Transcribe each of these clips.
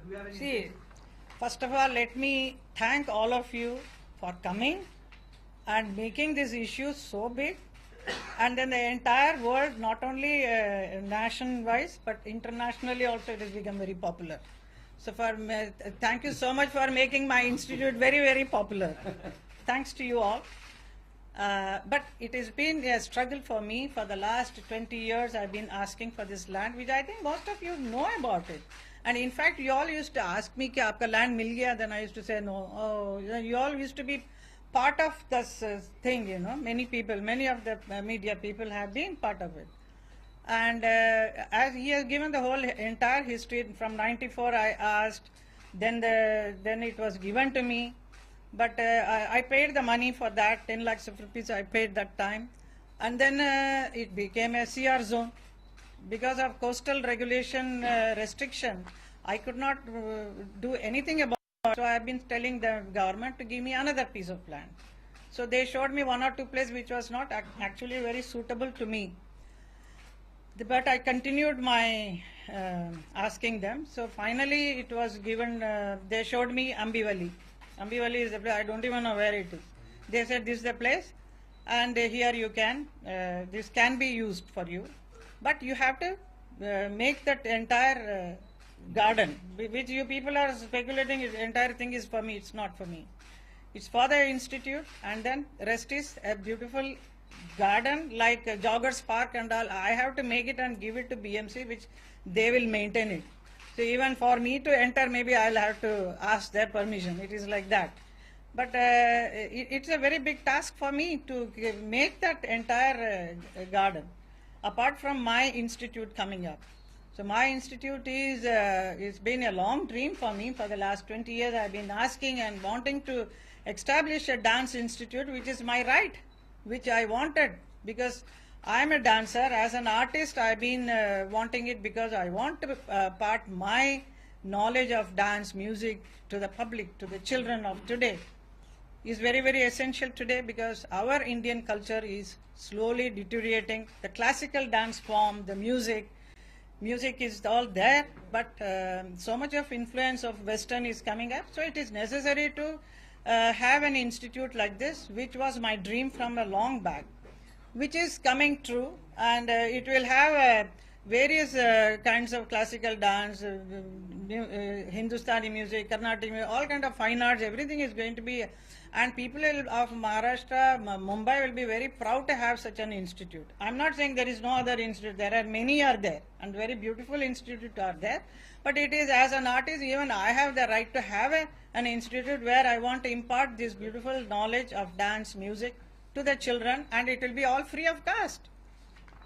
Do you have any? See, first of all, let me thank all of you for coming and making this issue so big. And then the entire world, not only nation-wise, but internationally also it has become very popular. So thank you so much for making my institute very, very popular. Thanks to you all. But it has been a struggle for me for the last 20 years. I've been asking for this land, which I think most of you know about it. And in fact, you all used to ask me, "Ki aapka land mil gaya?" Then I used to say no. Oh, you all used to be part of this thing, you know. Many people, many of the media people have been part of it. And as he has given the whole entire history from '94, I asked, then it was given to me. But I paid the money for that, 10 lakhs of rupees I paid that time. And then it became a CR zone. Because of coastal regulation restriction, I could not do anything about it. So I have been telling the government to give me another piece of land. So they showed me one or two places which was not actually very suitable to me. But I continued my asking them. So finally it was given, they showed me Ambivali. Ambivali is the place, I don't even know where it is. They said this is the place and here you can, this can be used for you. But you have to make that entire garden, which you people are speculating, the entire thing is for me, it's not for me. It's for the institute, and then rest is a beautiful garden like Joggers Park and all. I have to make it and give it to BMC, which they will maintain it. So even for me to enter, maybe I'll have to ask their permission. It is like that. But it's a very big task for me to make that entire garden, apart from my institute coming up. So my institute is, it's been a long dream for me. For the last 20 years, I've been asking and wanting to establish a dance institute, which is my right, which I wanted, because I'm a dancer. As an artist, I've been wanting it because I want to part my knowledge of dance, music to the public, to the children of today. Is very, very essential today because our Indian culture is slowly deteriorating. The classical dance form, the music is all there, but so much of influence of Western is coming up. So it is necessary to have an institute like this, which was my dream from a long back, which is coming true, and it will have various kinds of classical dance, Hindustani music, Carnatic music, all kind of fine arts, everything is going to be, and people of Maharashtra, Mumbai will be very proud to have such an institute. I'm not saying there is no other institute, there are many are there, and very beautiful institutes are there, but it is, as an artist, even I have the right to have an institute where I want to impart this beautiful knowledge of dance, music to the children, and it will be all free of cost.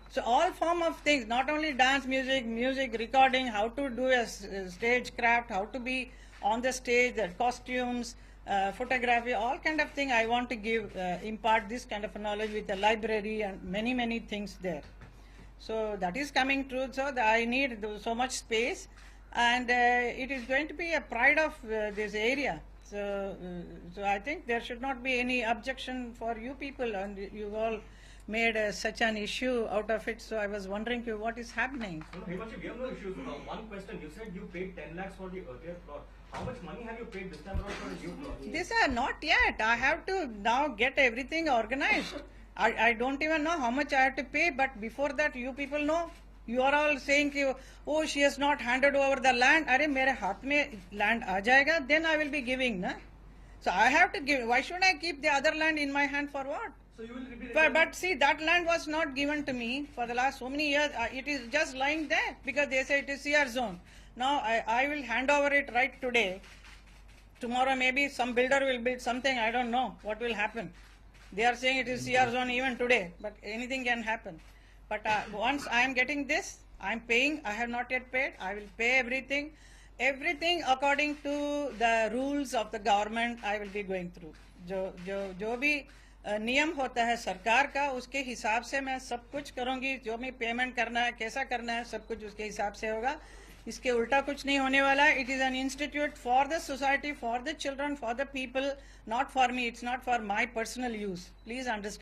So all form of things, not only dance, music recording, how to do a stage craft, how to be on the stage, the costumes, photography, all kind of thing I want to give, impart this kind of knowledge with a library and many, many things there. So that is coming true, so that I need so much space, and it is going to be a pride of this area. So I think there should not be any objection for you people, and you all made such an issue out of it. So I was wondering what is happening. No, Himanshu, we have no issues. One question, you said you paid 10 lakhs for the earlier plot. How much money have you paid this time around for the new plot? These are not yet. I have to now get everything organized. I don't even know how much I have to pay, but before that you people know. You are all saying, oh, she has not handed over the land. Arey, mere haath mein land aa jayega, then I will be giving, na? So I have to give. Why should I keep the other land in my hand for what? So you will repeat But see, that land was not given to me for the last so many years. It is just lying there because they say it is CR zone. Now I will hand over it right today. Tomorrow maybe some builder will build something. I don't know what will happen. They are saying it is CR zone even today, but anything can happen. But once I am getting this, I am paying. I have not yet paid. I will pay everything. Everything according to the rules of the government I will be going through. जो भी नियम होता है सरकार का, उसके हिसाब से मैं सब कुछ करूंगी. जो भी पेमेंट करना है, कैसा करना है, सब कुछ उसके हिसाब से होगा. इसके उल्टा कुछ नहीं होने वाला. It is an institute for the society, for the children, for the people, not for me. It's not for my personal use. Please understand.